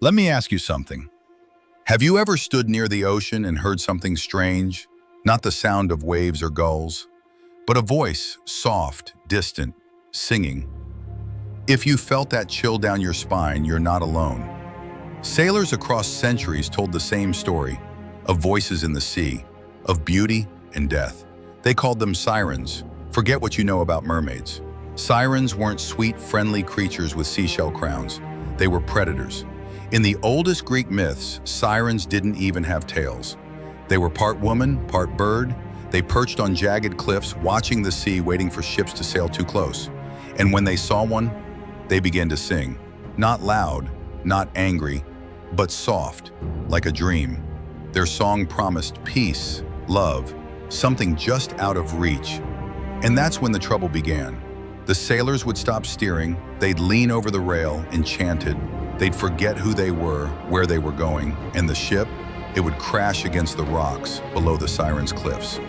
Let me ask you something. Have you ever stood near the ocean and heard something strange? Not the sound of waves or gulls, but a voice, soft, distant, singing. If you felt that chill down your spine, you're not alone. Sailors across centuries told the same story, of voices in the sea, of beauty and death. They called them sirens. Forget what you know about mermaids. Sirens weren't sweet, friendly creatures with seashell crowns. They were predators. In the oldest Greek myths, sirens didn't even have tails. They were part woman, part bird. They perched on jagged cliffs, watching the sea, waiting for ships to sail too close. And when they saw one, they began to sing. Not loud, not angry, but soft, like a dream. Their song promised peace, love, something just out of reach. And that's when the trouble began. The sailors would stop steering, they'd lean over the rail, enchanted. They'd forget who they were, where they were going, and the ship, it would crash against the rocks below the sirens' cliffs.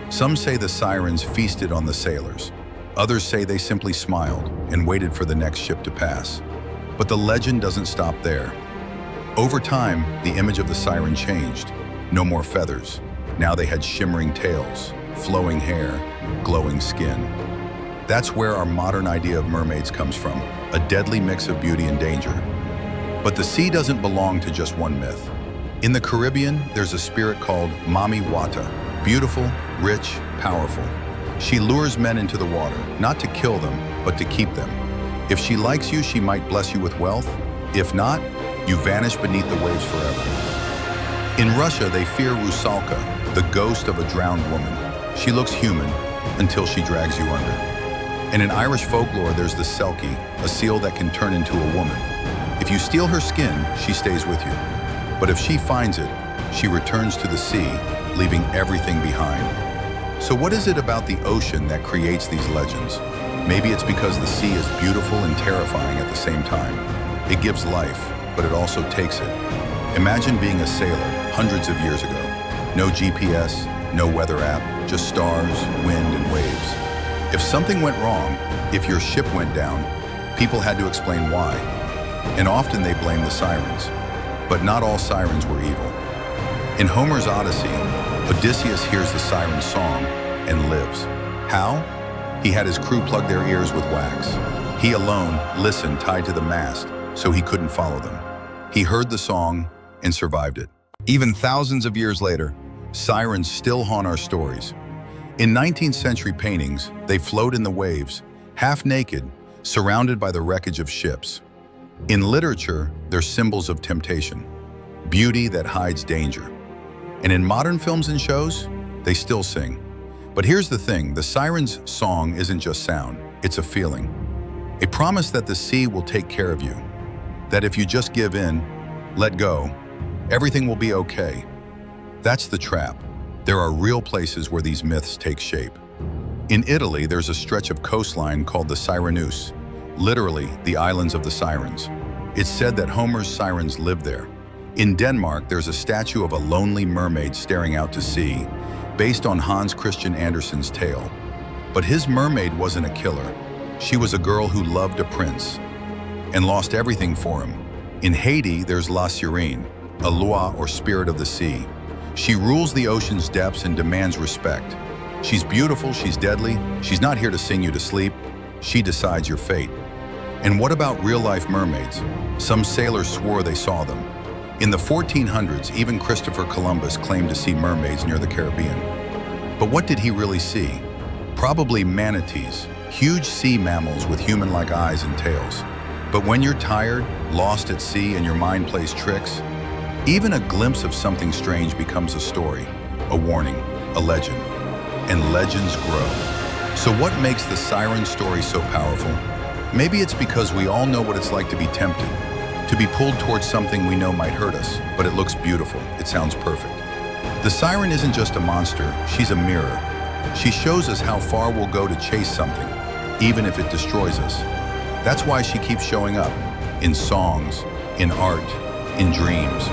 Some say the sirens feasted on the sailors. Others say they simply smiled and waited for the next ship to pass. But the legend doesn't stop there. Over time, the image of the siren changed. No more feathers. Now they had shimmering tails, flowing hair, glowing skin. That's where our modern idea of mermaids comes from, a deadly mix of beauty and danger. But the sea doesn't belong to just one myth. In the Caribbean, there's a spirit called Mami Wata, beautiful, rich, powerful. She lures men into the water, not to kill them, but to keep them. If she likes you, she might bless you with wealth. If not, you vanish beneath the waves forever. In Russia, they fear Rusalka, the ghost of a drowned woman. She looks human until she drags you under. And in Irish folklore, there's the selkie, a seal that can turn into a woman. If you steal her skin, she stays with you. But if she finds it, she returns to the sea, leaving everything behind. So what is it about the ocean that creates these legends? Maybe it's because the sea is beautiful and terrifying at the same time. It gives life, but it also takes it. Imagine being a sailor hundreds of years ago. No GPS, no weather app, just stars, wind, and waves. If something went wrong, if your ship went down, people had to explain why. And often they blamed the sirens. But not all sirens were evil. In Homer's Odyssey, Odysseus hears the siren's song and lives. How? He had his crew plug their ears with wax. He alone listened tied to the mast, so he couldn't follow them. He heard the song and survived it. Even thousands of years later, sirens still haunt our stories. In 19th century paintings, they float in the waves, half naked, surrounded by the wreckage of ships. In literature, they're symbols of temptation, beauty that hides danger. And in modern films and shows, they still sing. But here's the thing, the siren's song isn't just sound, it's a feeling. A promise that the sea will take care of you. That if you just give in, let go, everything will be okay. That's the trap. There are real places where these myths take shape. In Italy, there's a stretch of coastline called the Sirenus, literally the islands of the sirens. It's said that Homer's sirens lived there. In Denmark, there's a statue of a lonely mermaid staring out to sea, based on Hans Christian Andersen's tale. But his mermaid wasn't a killer. She was a girl who loved a prince and lost everything for him. In Haiti, there's La Sirène, a loi or spirit of the sea. She rules the ocean's depths and demands respect. She's beautiful, she's deadly, she's not here to sing you to sleep. She decides your fate. And what about real-life mermaids? Some sailors swore they saw them. In the 1400s, even Christopher Columbus claimed to see mermaids near the Caribbean. But what did he really see? Probably manatees, huge sea mammals with human-like eyes and tails. But when you're tired, lost at sea, and your mind plays tricks, even a glimpse of something strange becomes a story, a warning, a legend. And legends grow. So what makes the siren story so powerful? Maybe it's because we all know what it's like to be tempted, to be pulled towards something we know might hurt us, but it looks beautiful, it sounds perfect. The siren isn't just a monster, she's a mirror. She shows us how far we'll go to chase something, even if it destroys us. That's why she keeps showing up, in songs, in art, in dreams.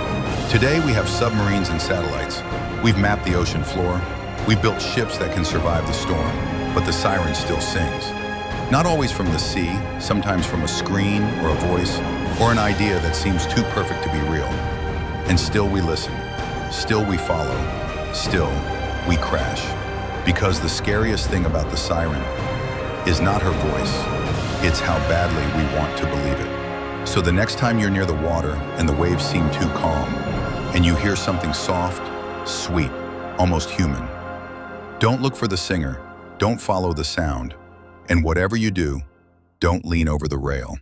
Today we have submarines and satellites. We've mapped the ocean floor. We've built ships that can survive the storm, but the siren still sings. Not always from the sea, sometimes from a screen or a voice, or an idea that seems too perfect to be real. And still we listen, still we follow, still we crash. Because the scariest thing about the siren is not her voice, it's how badly we want to believe it. So the next time you're near the water and the waves seem too calm, and you hear something soft, sweet, almost human, don't look for the singer, don't follow the sound, and whatever you do, don't lean over the rail.